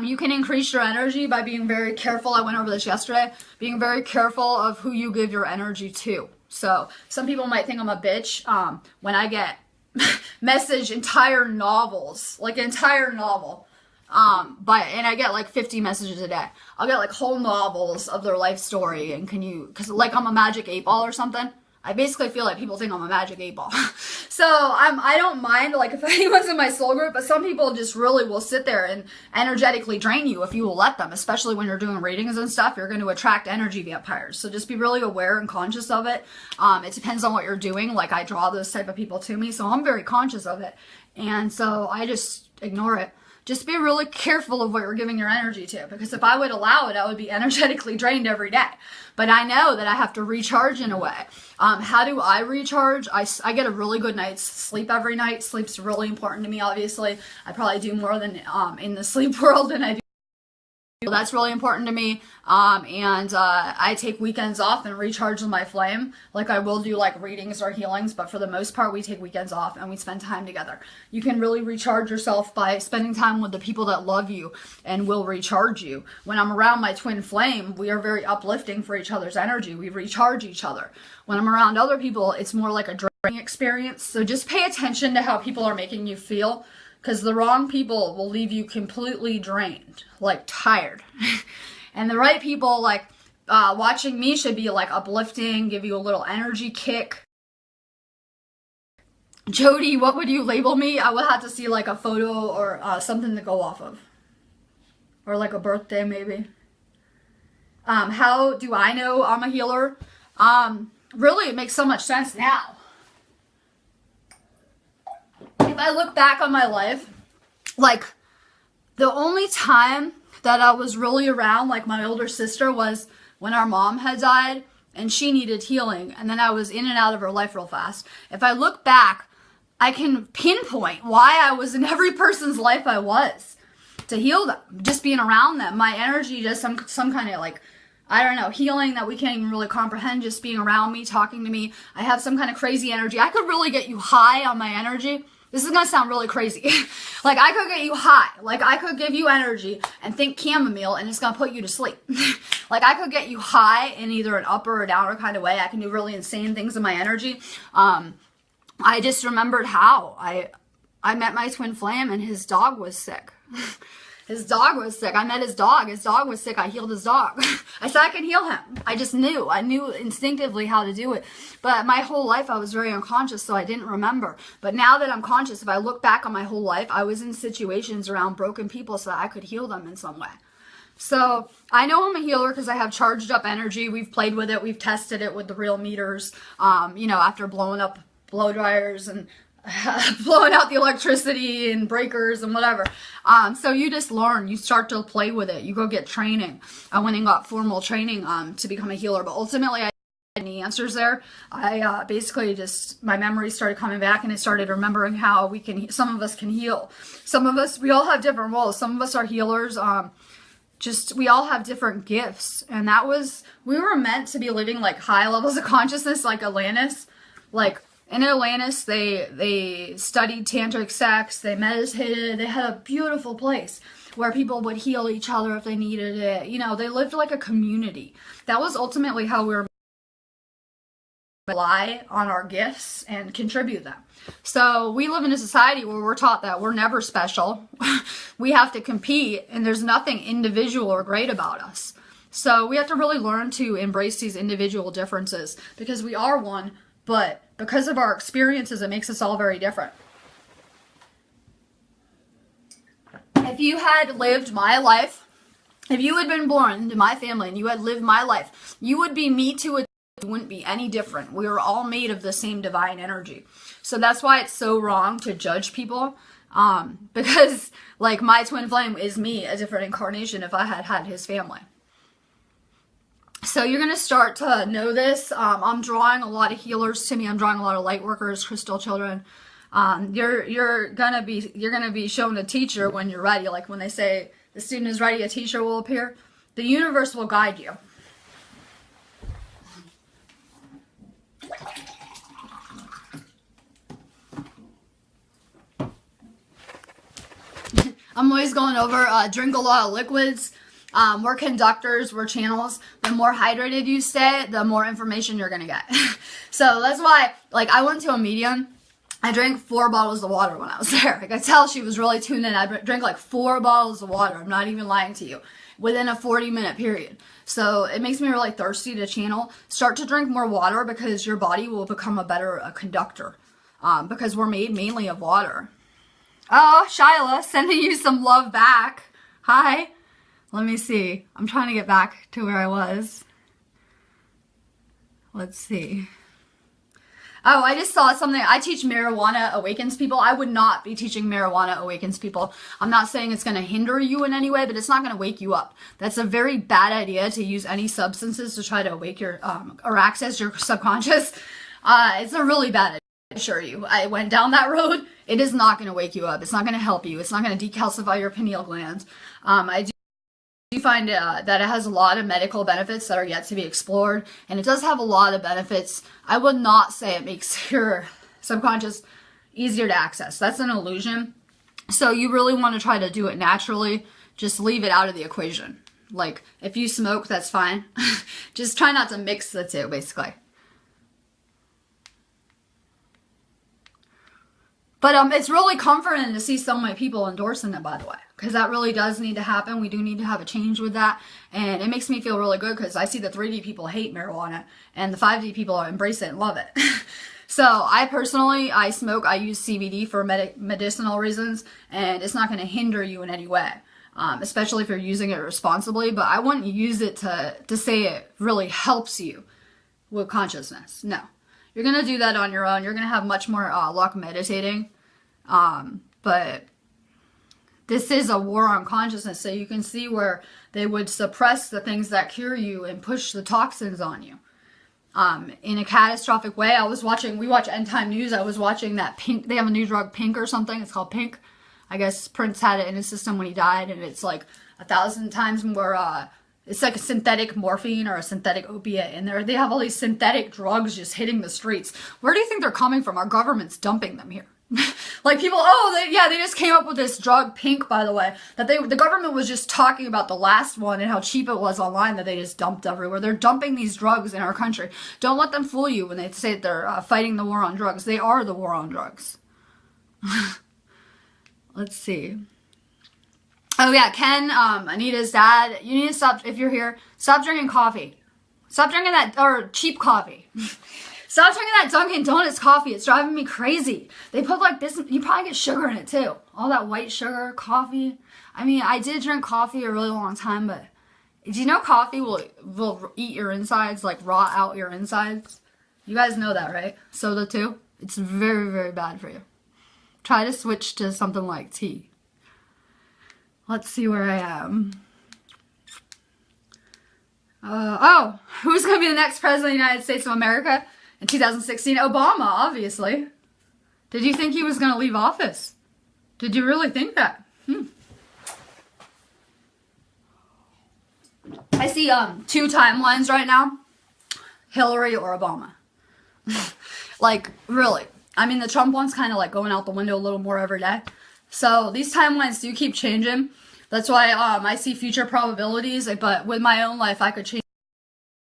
You can increase your energy by being very careful. I went over this yesterday. Being very careful of who you give your energy to. So some people might think I'm a bitch when I get message entire novels, like an entire novel. And I get like 50 messages a day. I'll get like whole novels of their life story. And because like I'm a magic 8-ball or something. I basically feel like people think I'm a magic 8-ball. So I don't mind like if anyone's in my soul group, but some people just really will sit there and energetically drain you if you will let them, especially when you're doing readings and stuff. You're going to attract energy vampires. So just be really aware and conscious of it. It depends on what you're doing. Like I draw those type of people to me, so I'm very conscious of it. And so I just ignore it. Just be really careful of what you're giving your energy to, because if I would allow it, I would be energetically drained every day. But I know that I have to recharge in a way. How do I recharge? I get a really good night's sleep every night. Sleep's really important to me, obviously. I probably do more than in the sleep world than I do. That's really important to me. I take weekends off and recharge my flame. Like I will do like readings or healings, but for the most part, we take weekends off and we spend time together. You can really recharge yourself by spending time with the people that love you and will recharge you. When I'm around my twin flame, we are very uplifting for each other's energy. We recharge each other. When I'm around other people, it's more like a draining experience. So just pay attention to how people are making you feel. Because the wrong people will leave you completely drained, like tired. And the right people, like watching me, should be like uplifting, give you a little energy kick. Jody, what would you label me? I would have to see like a photo or something to go off of. Or like a birthday maybe. How do I know I'm a healer? Really, it makes so much sense now. If I look back on my life, like the only time that I was really around like my older sister was when our mom had died and she needed healing, and then I was in and out of her life real fast. If I look back, I can pinpoint why I was in every person's life I was to heal them, just being around them. My energy, just some kind of like, I don't know, healing that we can't even really comprehend, just being around me, talking to me. I have some kind of crazy energy. I could really get you high on my energy. This is going to sound really crazy. Like, I could get you high. Like, I could give you energy and think chamomile, and it's going to put you to sleep. Like, I could get you high in either an upper or downer kind of way. I can do really insane things in my energy. I just remembered how I met my twin flame, and his dog was sick. His dog was sick. I met his dog. His dog was sick. I healed his dog. I said I could heal him. I just knew. I knew instinctively how to do it. But my whole life I was very unconscious, so I didn't remember. But now that I'm conscious, if I look back on my whole life, I was in situations around broken people so that I could heal them in some way. So I know I'm a healer because I have charged up energy. We've played with it. We've tested it with the real meters, after blowing up blow dryers and blowing out the electricity and breakers and whatever. So you just learn. You start to play with it. You go get training. I went and got formal training to become a healer. But ultimately, I didn't have any answers there. I basically just, my memory started coming back, and I started remembering how some of us can heal. Some of us, we all have different roles. Some of us are healers. We all have different gifts. And we were meant to be living like high levels of consciousness, like Atlantis. Like, in Atlantis, they studied tantric sex, they meditated, they had a beautiful place where people would heal each other if they needed it. They lived like a community. That was ultimately how we were rely on our gifts and contribute them. So we live in a society where we're taught that we're never special. We have to compete, and there's nothing individual or great about us. So we have to really learn to embrace these individual differences, because we are one, but because of our experiences, it makes us all very different. If you had lived my life, if you had been born into my family and you had lived my life, you would be me to a it wouldn't be any different. We are all made of the same divine energy. So that's why it's so wrong to judge people. Because like my twin flame is me, a different incarnation if I had had his family. So you're going to start to know this. I'm drawing a lot of healers to me. I'm drawing a lot of light workers, crystal children. You're gonna be shown a teacher when you're ready. Like when they say the student is ready, a teacher will appear. The universe will guide you. I'm always going over, drink a lot of liquids. We're conductors, we're channels. The more hydrated you stay, the more information you're gonna get. So that's why, like, I went to a medium. I drank 4 bottles of water when I was there. I could tell she was really tuned in. I drank like 4 bottles of water. I'm not even lying to you. Within a 40-minute period. So it makes me really thirsty to channel. Start to drink more water because your body will become a better conductor. Because we're made mainly of water. Oh, Shyla, sending you some love back. Hi. Let me see. I'm trying to get back to where I was. Let's see. Oh, I just saw something. I teach marijuana awakens people. I would not be teaching marijuana awakens people. I'm not saying it's going to hinder you in any way, but it's not going to wake you up. That's a very bad idea to use any substances to try to awake your, or access your subconscious. It's a really bad idea, I assure you. I went down that road. It is not going to wake you up. It's not going to help you. It's not going to decalcify your pineal gland. I do find that it has a lot of medical benefits that are yet to be explored, and it does have a lot of benefits. I would not say it makes your subconscious easier to access. That's an illusion. So you really want to try to do it naturally. Just leave it out of the equation. Like, if you smoke, that's fine. Just try not to mix the two, basically. But it's really comforting to see so many people endorsing it, by the way, because that really does need to happen. We do need to have a change with that, and it makes me feel really good because I see the 3D people hate marijuana, and the 5D people embrace it and love it. So I personally, I smoke, I use CBD for medicinal reasons, and it's not going to hinder you in any way, especially if you're using it responsibly. But I wouldn't use it to say it really helps you with consciousness. No. You're going to do that on your own. You're going to have much more luck meditating. But this is a war on consciousness. So you can see where they would suppress the things that cure you and push the toxins on you. In a catastrophic way. We watch End Time News. I was watching that Pink. They have a new drug, Pink or something. It's called Pink. I guess Prince had it in his system when he died. And it's like 1,000 times more... It's like a synthetic morphine or a synthetic opiate in there. They have all these synthetic drugs just hitting the streets. Where do you think they're coming from? Our government's dumping them here. Like people, they just came up with this drug, Pink, by the way, that the government was just talking about the last one and how cheap it was online that they just dumped everywhere. They're dumping these drugs in our country. Don't let them fool you when they say that they're fighting the war on drugs. They are the war on drugs. Let's see. Oh yeah, Ken, Anita's dad, you need to stop, if you're here, stop drinking coffee. Stop drinking that, or cheap coffee. Stop drinking that Dunkin' Donuts coffee. It's driving me crazy. They put like this, you probably get sugar in it too. All that white sugar, coffee. I mean, I did drink coffee a really long time, but do you know coffee will eat your insides, like rot out your insides? You guys know that, right? Soda too? It's very, very bad for you. Try to switch to something like tea. Let's see where I am. Who's going to be the next president of the United States of America in 2016? Obama, obviously. Did you think he was going to leave office? Did you really think that? I see 2 timelines right now. Hillary or Obama. Like, really. I mean, the Trump one's kind of like going out the window a little more every day. So these timelines do keep changing. That's why I see future probabilities, but with my own life, I could change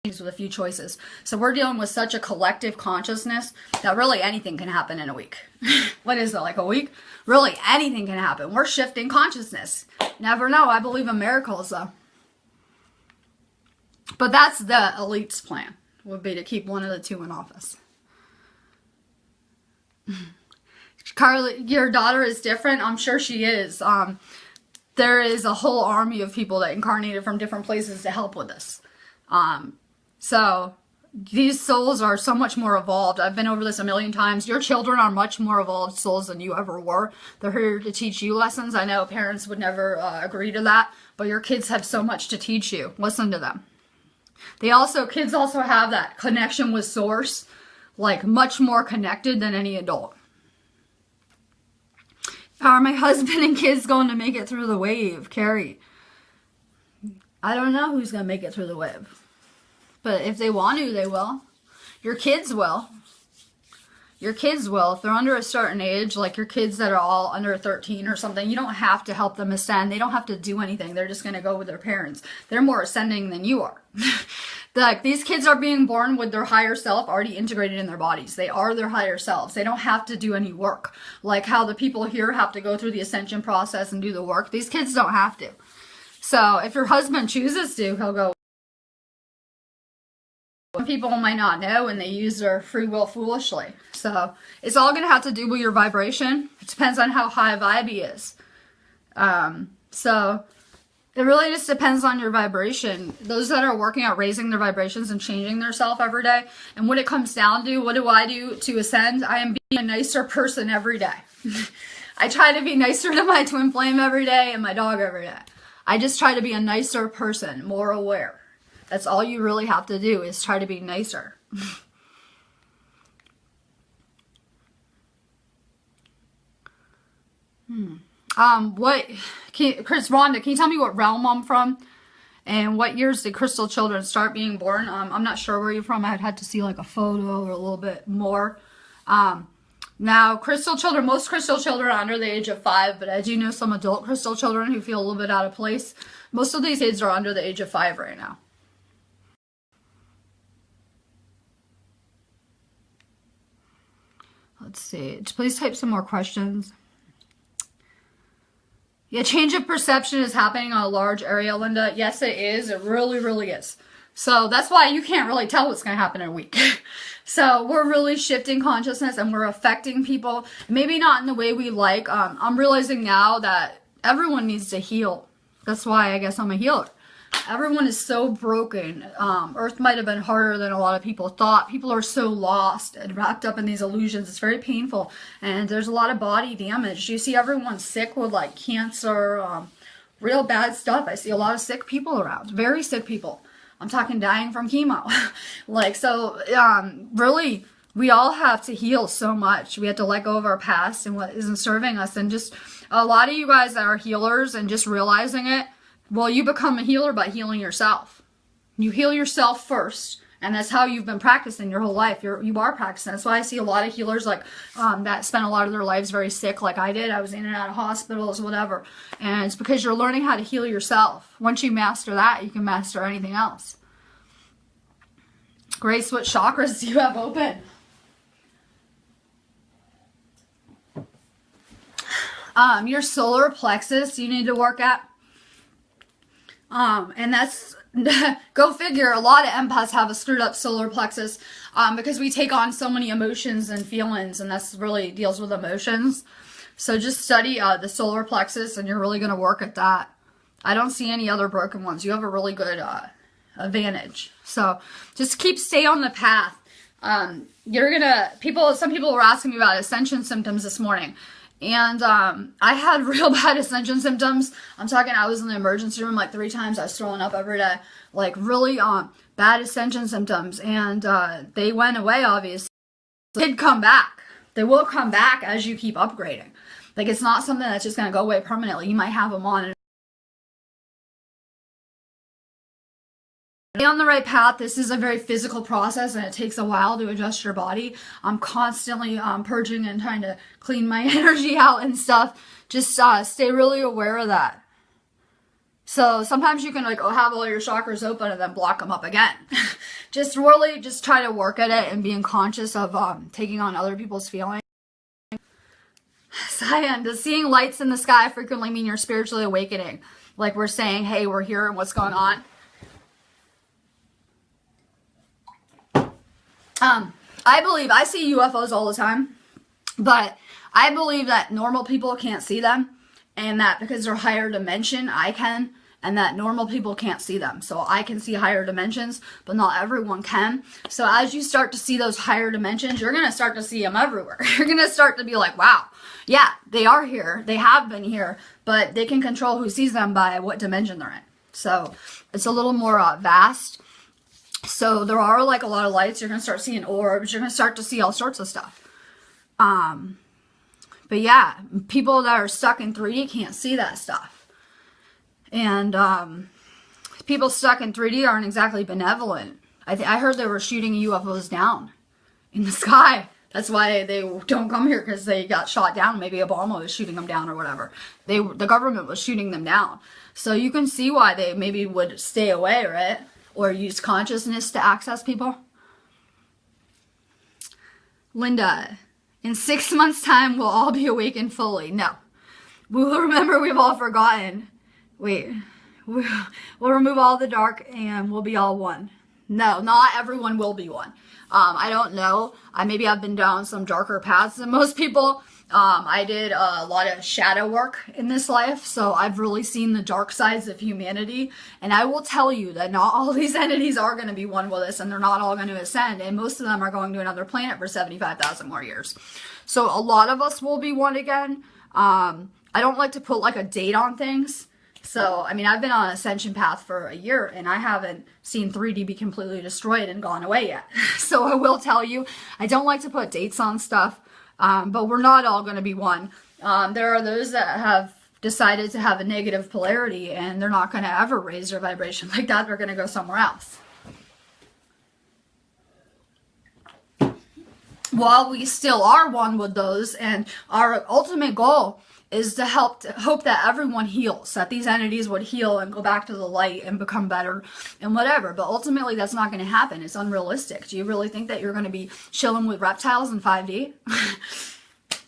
with a few choices. So we're dealing with such a collective consciousness that really anything can happen in a week. What is it, like a week? Really, anything can happen. We're shifting consciousness. Never know. I believe in miracles, though. But that's the elite's plan, would be to keep one of the 2 in office. Carly, your daughter is different. I'm sure she is. There is a whole army of people that incarnated from different places to help with this. So these souls are so much more evolved. I've been over this a million times. Your children are much more evolved souls than you ever were. They're here to teach you lessons. I know parents would never agree to that, but your kids have so much to teach you. Listen to them. Kids also have that connection with source, like much more connected than any adult. Are my husband and kids going to make it through the wave, Carrie? I don't know who's going to make it through the wave. But if they want to, they will. Your kids will. Your kids will. If they're under a certain age, like your kids that are all under 13 or something, you don't have to help them ascend. They don't have to do anything. They're just going to go with their parents. They're more ascending than you are. Like, these kids are being born with their higher self already integrated in their bodies. They are their higher selves. They don't have to do any work. Like how the people here have to go through the ascension process and do the work. These kids don't have to. So if your husband chooses to, he'll go. People might not know, and they use their free will foolishly. So it's all going to have to do with your vibration. It depends on how high vibe he is. So it really just depends on your vibration. Those that are working at raising their vibrations and changing their self every day. And what it comes down to, what do I do to ascend? I am being a nicer person every day. I try to be nicer to my twin flame every day and my dog every day. I just try to be a nicer person, more aware. That's all you really have to do, is try to be nicer. Rhonda, can you tell me what realm I'm from? And what years did crystal children start being born? I'm not sure where you're from. I'd had to see like a photo or a little bit more. Now, crystal children, most crystal children are under the age of 5, but I do know some adult crystal children who feel a little bit out of place. Most of these kids are under the age of 5 right now. Let's see. Please type some more questions. Yeah, change of perception is happening on a large area, Linda. Yes, it is. It really, really is. So that's why you can't really tell what's going to happen in a week. So we're really shifting consciousness and we're affecting people. Maybe not in the way we like. I'm realizing now that everyone needs to heal. That's why I guess I'm a healer. Everyone is so broken. Earth might have been harder than a lot of people thought. People are so lost and wrapped up in these illusions. It's very painful. And there's a lot of body damage. You see everyone sick with like cancer, real bad stuff. I see a lot of sick people around. Very sick people. I'm talking dying from chemo. Really, we all have to heal so much. We have to let go of our past and what isn't serving us. And just a lot of you guys that are healers and just realizing it, well, you become a healer by healing yourself. You heal yourself first, and that's how you've been practicing your whole life. You are practicing. That's why I see a lot of healers like that spend a lot of their lives very sick, like I did. I was in and out of hospitals, whatever. And it's because you're learning how to heal yourself. Once you master that, you can master anything else. Grace, what chakras do you have open? Your solar plexus you need to work at. And that's, go figure, a lot of empaths have a screwed up solar plexus because we take on so many emotions and feelings, and that's really deals with emotions. So just study the solar plexus and you're really going to work at that. I don't see any other broken ones. You have a really good advantage. So just stay on the path. Some people were asking me about ascension symptoms this morning. And I had real bad ascension symptoms. I'm talking, I was in the emergency room like 3 times. I was throwing up every day. Like really bad ascension symptoms. And they went away, obviously. They did come back. They will come back as you keep upgrading. Like, it's not something that's just going to go away permanently. You might have them on. Stay on the right path. This is a very physical process and it takes a while to adjust your body. I'm constantly purging and trying to clean my energy out and stuff. Just stay really aware of that. So sometimes you can like have all your chakras open and then block them up again. Just try to work at it and being conscious of taking on other people's feelings. Cyan, does seeing lights in the sky frequently mean you're spiritually awakening? Like we're saying, hey, we're here and what's going on? I see UFOs all the time, but I believe that normal people can't see them, and that because they're higher dimension, I can, and that normal people can't see them. So I can see higher dimensions, but not everyone can. So as you start to see those higher dimensions, you're going to start to see them everywhere. You're going to start to be like, wow, yeah, they are here. They have been here, but they can control who sees them by what dimension they're in. So it's a little more vast. So there are like a lot of lights. You're going to start seeing orbs. You're going to start to see all sorts of stuff. But yeah, people that are stuck in 3D can't see that stuff. And people stuck in 3D aren't exactly benevolent. I heard they were shooting UFOs down in the sky. That's why they don't come here, because they got shot down. Maybe Obama was shooting them down or whatever. The government was shooting them down. So you can see why they maybe would stay away, right? Or use consciousness to access people. Linda, in 6 months' time, we'll all be awakened fully. No. We will remember we've all forgotten. Wait. We'll remove all the dark and we'll be all one. No, not everyone will be one. I don't know. Maybe I've been down some darker paths than most people. I did a lot of shadow work in this life, so I've really seen the dark sides of humanity. And I will tell you that not all these entities are going to be one with us, and they're not all going to ascend, and most of them are going to another planet for 75,000 more years. So a lot of us will be one again. I don't like to put like a date on things. So, I mean, I've been on an ascension path for a year, and I haven't seen 3D be completely destroyed and gone away yet. So I will tell you, I don't like to put dates on stuff, but we're not all going to be one. There are those that have decided to have a negative polarity, and they're not going to ever raise their vibration like that. They're going to go somewhere else. While we still are one with those, and our ultimate goal is to hope that everyone heals, that these entities would heal and go back to the light and become better and whatever. But ultimately, that's not going to happen. It's unrealistic. Do you really think that you're going to be chilling with reptiles in 5D?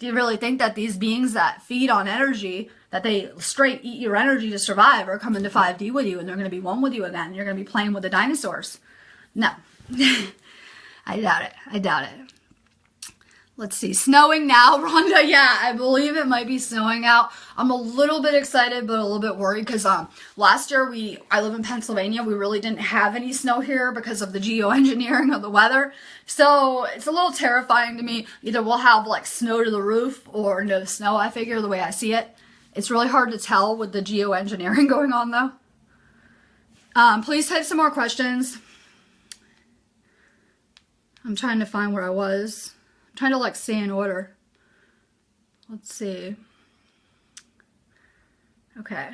Do you really think that these beings that feed on energy, that they straight eat your energy to survive, are coming to 5D with you and they're going to be one with you again? You're going to be playing with the dinosaurs? No. I doubt it. I doubt it. Let's see, snowing now, Rhonda. Yeah, I believe it might be snowing out. I'm a little bit excited, but a little bit worried because last year I live in Pennsylvania. We really didn't have any snow here because of the geoengineering of the weather. So it's a little terrifying to me. Either we'll have like snow to the roof or no snow, I figure, the way I see it. It's really hard to tell with the geoengineering going on though. Please type some more questions. I'm trying to find where I was. Trying to like stay in order. Let's see. Okay.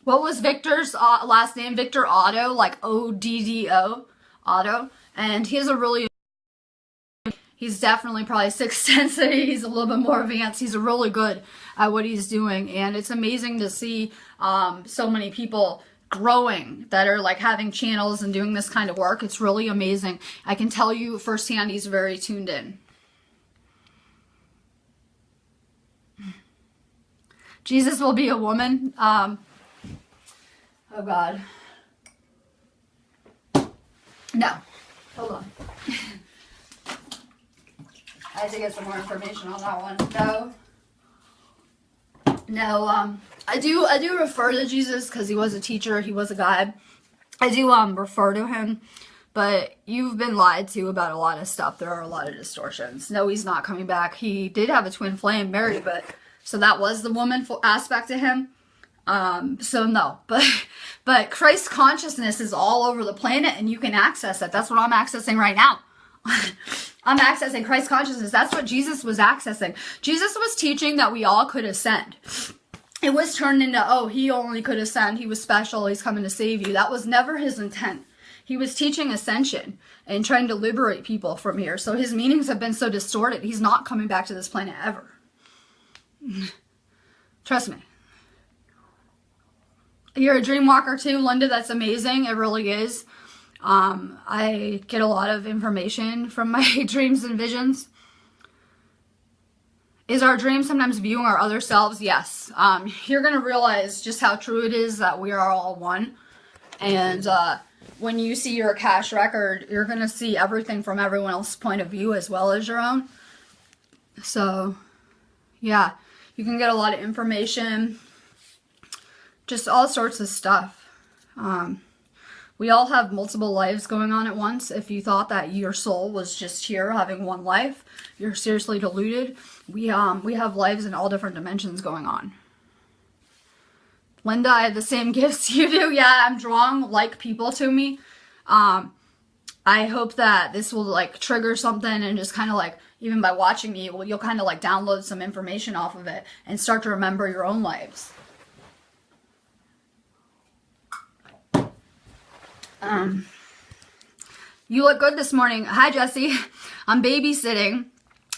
What was Victor's last name? Victor Otto, like O-D-D-O, Otto. And he's definitely probably sixth sense. He's a little bit more advanced. He's really good at what he's doing. And it's amazing to see so many people growing that are like having channels and doing this kind of work. It's really amazing. I can tell you firsthand he's very tuned in. Jesus will be a woman. Oh God. No. Hold on. I have to get some more information on that one. No, I do refer to Jesus because he was a teacher, he was a guide. I do refer to him, but you've been lied to about a lot of stuff. There are a lot of distortions. No, he's not coming back. He did have a twin flame, Mary, but so that was the woman aspect to him. So no, but Christ consciousness is all over the planet and you can access it. That's what I'm accessing right now. I'm accessing Christ consciousness. That's what Jesus was accessing. Jesus was teaching that we all could ascend. It was turned into, oh, he only could ascend. He was special. He's coming to save you. That was never his intent. He was teaching ascension and trying to liberate people from here. So his meanings have been so distorted. He's not coming back to this planet ever. Trust me. You're a dream walker too, Linda. That's amazing. It really is. I get a lot of information from my dreams and visions. Is our dream sometimes viewing our other selves? Yes. You're going to realize just how true it is that we are all one. And when you see your Akashic record, you're going to see everything from everyone else's point of view as well as your own. So, yeah, you can get a lot of information. Just all sorts of stuff. We all have multiple lives going on at once. If you thought that your soul was just here having one life, you're seriously deluded. We have lives in all different dimensions going on. Linda, I have the same gifts you do. Yeah, I'm drawing like people to me. I hope that this will like trigger something and just kind of like, even by watching me, you'll kind of like download some information off of it and start to remember your own lives. You look good this morning. Hi, Jesse. I'm babysitting.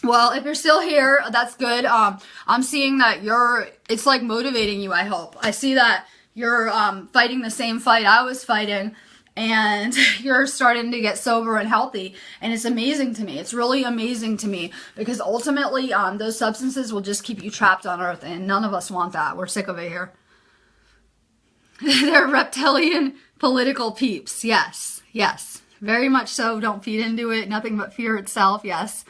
Well, if you're still here, that's good. I'm seeing that it's like motivating you, I hope. I see that you're fighting the same fight I was fighting, and you're starting to get sober and healthy, and it's amazing to me. It's really amazing to me, because ultimately those substances will just keep you trapped on earth, and none of us want that. We're sick of it here. They're reptilian political peeps. Yes, yes, very much so. Don't feed into it. Nothing but fear itself. Yes.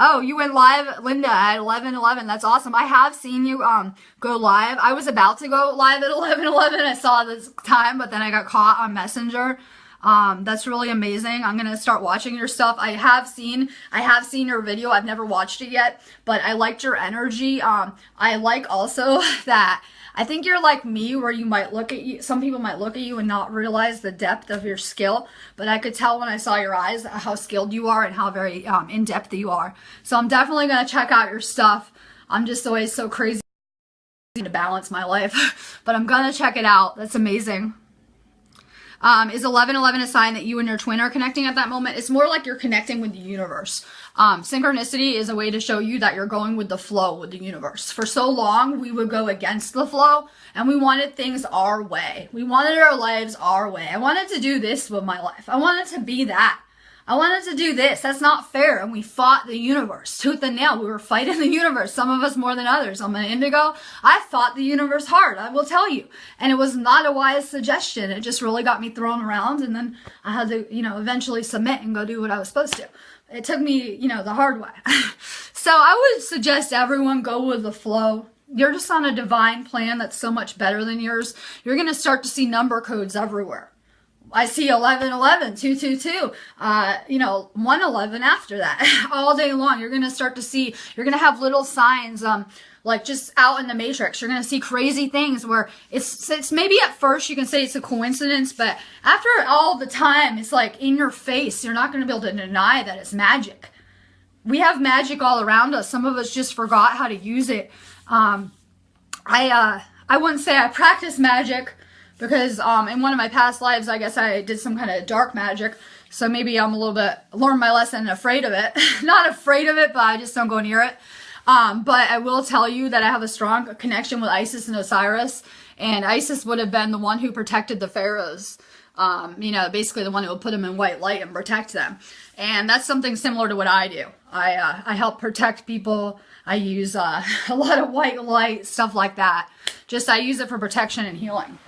Oh, you went live, Linda, at 11:11. That's awesome. I have seen you go live. I was about to go live at 11:11. I saw this time, but then I got caught on Messenger. That's really amazing. I'm gonna start watching your stuff. I have seen your video. I've never watched it yet, but I liked your energy. I like also that I think you're like me, where you might look at you, some people might look at you and not realize the depth of your skill, but I could tell when I saw your eyes how skilled you are and how very in-depth you are. So I'm definitely going to check out your stuff. I'm just always so crazy to balance my life, but I'm going to check it out. That's amazing. Is 11:11 a sign that you and your twin are connecting at that moment? It's more like you're connecting with the universe. Synchronicity is a way to show you that you're going with the flow with the universe. For so long, we would go against the flow, and we wanted things our way. We wanted our lives our way. I wanted to do this with my life. I wanted to be that. I wanted to do this. That's not fair. And we fought the universe tooth and nail. We were fighting the universe. Some of us more than others. I'm an indigo. I fought the universe hard. I will tell you. And it was not a wise suggestion. It just really got me thrown around. And then I had to, eventually submit and go do what I was supposed to. It took me, the hard way. So I would suggest everyone go with the flow. You're just on a divine plan that's so much better than yours. You're going to start to see number codes everywhere. I see 1111, 222, 111 after that. All day long, you're going to start to see, you're going to have little signs, like just out in the matrix. You're going to see crazy things where it's maybe at first you can say it's a coincidence, but after all the time, it's like in your face. You're not going to be able to deny that it's magic. We have magic all around us. Some of us just forgot how to use it. I wouldn't say I practice magic, because in one of my past lives, I guess I did some kind of dark magic. So maybe I'm a little bit, learned my lesson and afraid of it. Not afraid of it, but I just don't go near it. But I will tell you that I have a strong connection with Isis and Osiris. And Isis would have been the one who protected the pharaohs. Basically the one who would put them in white light and protect them. And that's something similar to what I do. I help protect people. I use a lot of white light, stuff like that. Just I use it for protection and healing.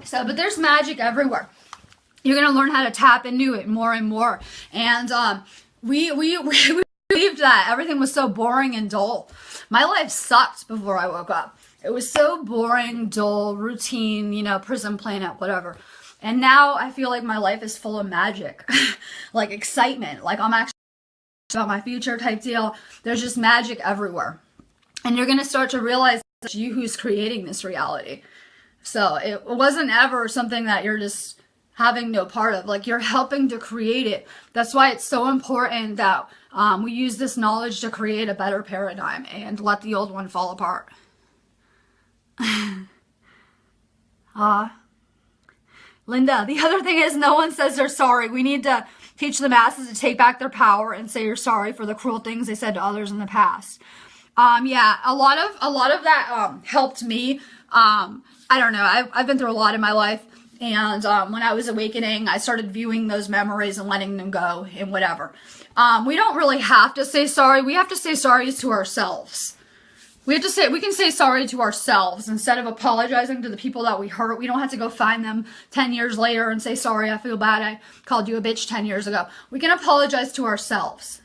So, but there's magic everywhere. You're going to learn how to tap into it more and more. And we believed that everything was so boring and dull. My life sucked before I woke up. It was so boring, dull, routine, prison planet, whatever. And now I feel like my life is full of magic, like excitement, like I'm actually about my future type deal. There's just magic everywhere. And you're going to start to realize it's you who's creating this reality. So it wasn't ever something that you're just having no part of. Like, you're helping to create it. That's why it's so important that we use this knowledge to create a better paradigm and let the old one fall apart. Linda, the other thing is no one says they're sorry. We need to teach the masses to take back their power and say you're sorry for the cruel things they said to others in the past. Yeah, a lot of that helped me. I don't know. I've been through a lot in my life, and when I was awakening, I started viewing those memories and letting them go and whatever. We don't really have to say sorry. We have to say sorry to ourselves. We can say sorry to ourselves instead of apologizing to the people that we hurt. We don't have to go find them 10 years later and say, sorry, I feel bad. I called you a bitch 10 years ago. We can apologize to ourselves.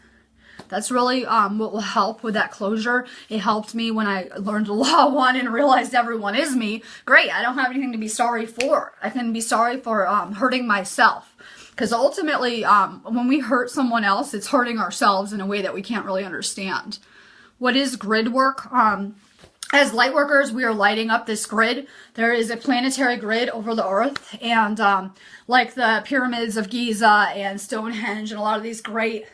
That's really what will help with that closure. It helped me when I learned the law one and realized everyone is me. Great, I don't have anything to be sorry for. I can be sorry for hurting myself. Because ultimately, when we hurt someone else, it's hurting ourselves in a way that we can't really understand. What is grid work? As light workers, we are lighting up this grid. There is a planetary grid over the earth. And like the pyramids of Giza and Stonehenge and a lot of these great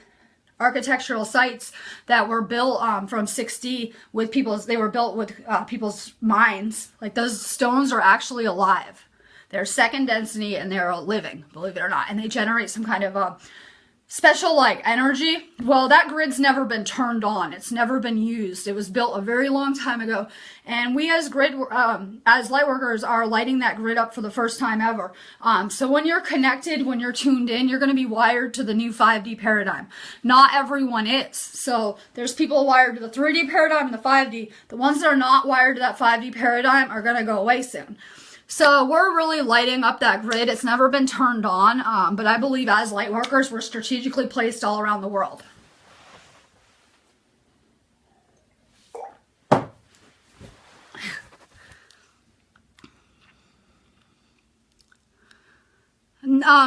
architectural sites that were built from 6D with people's, they were built with people's minds. Like those stones are actually alive. They're second density and they're living, believe it or not. And they generate some kind of special like energy. Well, that grid's never been turned on. It's never been used. It was built a very long time ago. And we as as light workers are lighting that grid up for the first time ever. So when you're connected, when you're tuned in, you're going to be wired to the new 5D paradigm. Not everyone is. So there's people wired to the 3D paradigm and the 5D. The ones that are not wired to that 5D paradigm are going to go away soon. So we're really lighting up that grid. It's never been turned on, but I believe as light workers, we're strategically placed all around the world.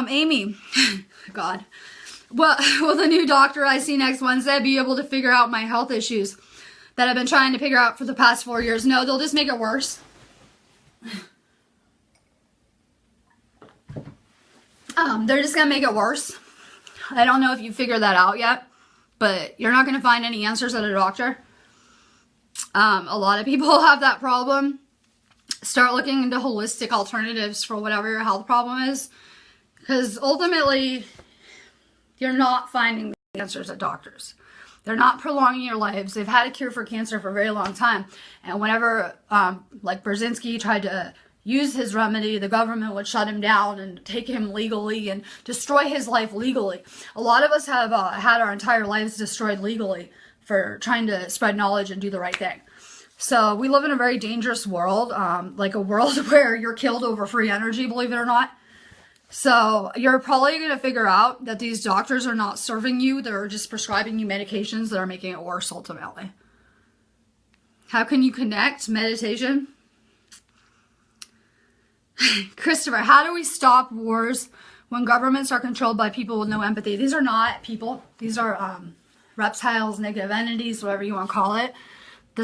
Amy, God, will the new doctor I see next Wednesday be able to figure out my health issues that I've been trying to figure out for the past 4 years? No, they'll just make it worse. They're just going to make it worse. I don't know if you figured that out yet, but you're not going to find any answers at a doctor. A lot of people have that problem. Start looking into holistic alternatives for whatever your health problem is, because ultimately, you're not finding the answers at doctors. They're not prolonging your lives. They've had a cure for cancer for a very long time. And whenever, like Brzezinski tried to use his remedy, the government would shut him down and take him legally and destroy his life legally. A lot of us have had our entire lives destroyed legally for trying to spread knowledge and do the right thing. So we live in a very dangerous world, like a world where you're killed over free energy, believe it or not. So you're probably going to figure out that these doctors are not serving you. They're just prescribing you medications that are making it worse ultimately. How can you connect? Meditation. Christopher, how do we stop wars when governments are controlled by people with no empathy? These are not people. These are reptiles, negative entities, whatever you want to call it.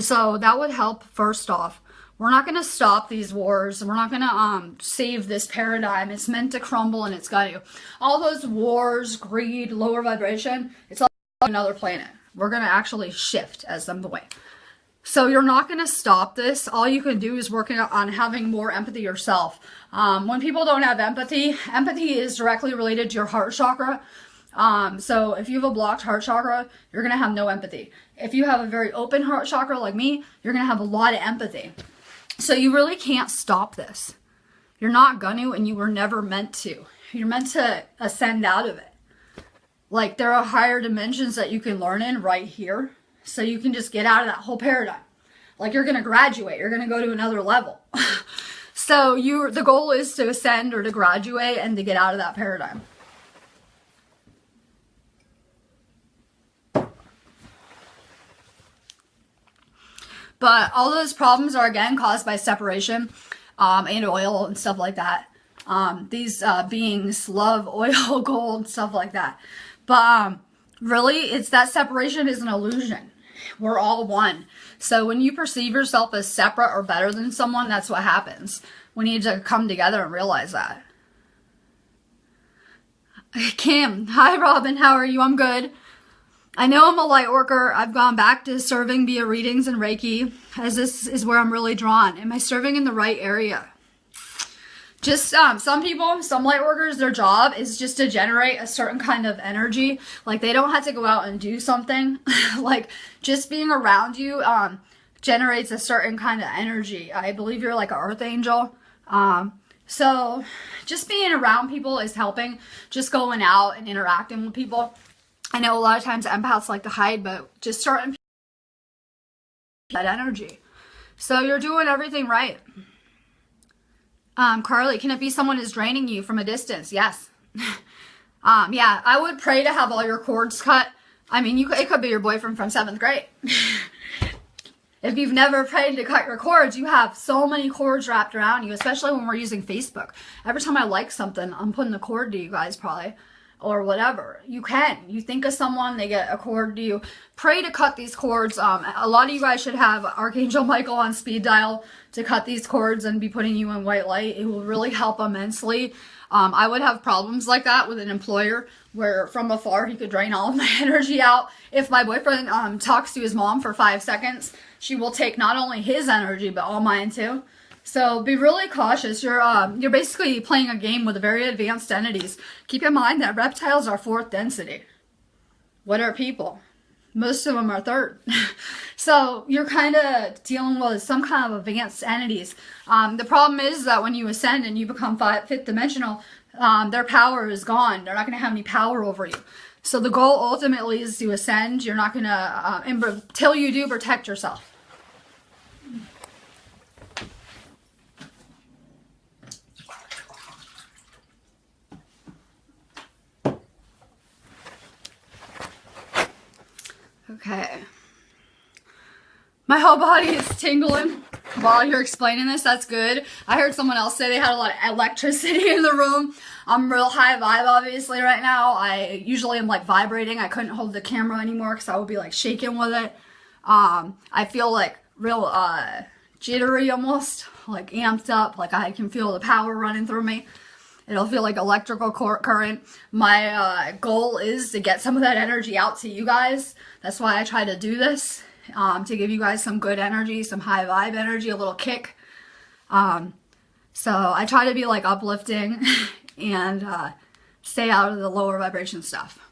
So that would help first off. We're not going to stop these wars. We're not going to save this paradigm. It's meant to crumble and it's got to. All those wars, greed, lower vibration, it's all another planet. We're going to actually shift as them the way. So you're not going to stop this. All you can do is work on having more empathy yourself. When people don't have empathy, empathy is directly related to your heart chakra. So if you have a blocked heart chakra, you're going to have no empathy. If you have a very open heart chakra like me, you're going to have a lot of empathy. So you really can't stop this. You're not going to, and you were never meant to. You're meant to ascend out of it. Like there are higher dimensions that you can learn in right here. So you can just get out of that whole paradigm. Like you're going to graduate. You're going to go to another level. So the goal is to ascend or to graduate and to get out of that paradigm. But all those problems are again caused by separation and oil and stuff like that. These beings love oil, gold, stuff like that. But really, it's that separation is an illusion. We're all one. So when you perceive yourself as separate or better than someone, that's what happens. We need to come together and realize that. Kim, hi Robin, how are you? I'm good. I know I'm a light worker. I've gone back to serving via readings and Reiki, as this is where I'm really drawn. Am I serving in the right area? Just some people, some light workers, their job is just to generate a certain kind of energy. Like they don't have to go out and do something. Like just being around you generates a certain kind of energy. I believe you're like an earth angel. So just being around people is helping. Just going out and interacting with people. I know a lot of times empaths like to hide, but just certain people that energy. So you're doing everything right. Carly, can it be someone is draining you from a distance? Yes. Yeah, I would pray to have all your cords cut. I mean, it could be your boyfriend from 7th grade. If you've never prayed to cut your cords, you have so many cords wrapped around you, especially when we're using Facebook. Every time I like something, I'm putting the cord to you guys probably. or whatever. You can. You think of someone, they get a cord to you. Pray to cut these cords. A lot of you guys should have Archangel Michael on speed dial to cut these cords and be putting you in white light. It will really help immensely. I would have problems like that with an employer where from afar he could drain all of my energy out. If my boyfriend talks to his mom for 5 seconds, she will take not only his energy but all mine too. So be really cautious. You're basically playing a game with very advanced entities. Keep in mind that reptiles are 4th density. What are people? Most of them are 3rd. So you're kind of dealing with some kind of advanced entities. The problem is that when you ascend and you become 5th dimensional, their power is gone. They're not going to have any power over you. So the goal ultimately is to ascend. You're not going to, until you do, protect yourself. Okay. My whole body is tingling while you're explaining this. That's good. I heard someone else say they had a lot of electricity in the room. I'm real high vibe obviously right now. I usually am like vibrating. I couldn't hold the camera anymore because I would be like shaking with it. I feel like real jittery almost, like amped up, like I can feel the power running through me. It'll feel like electrical current. My goal is to get some of that energy out to you guys. That's why I try to do this, to give you guys some good energy, some high vibe energy, a little kick. So I try to be like uplifting and stay out of the lower vibration stuff.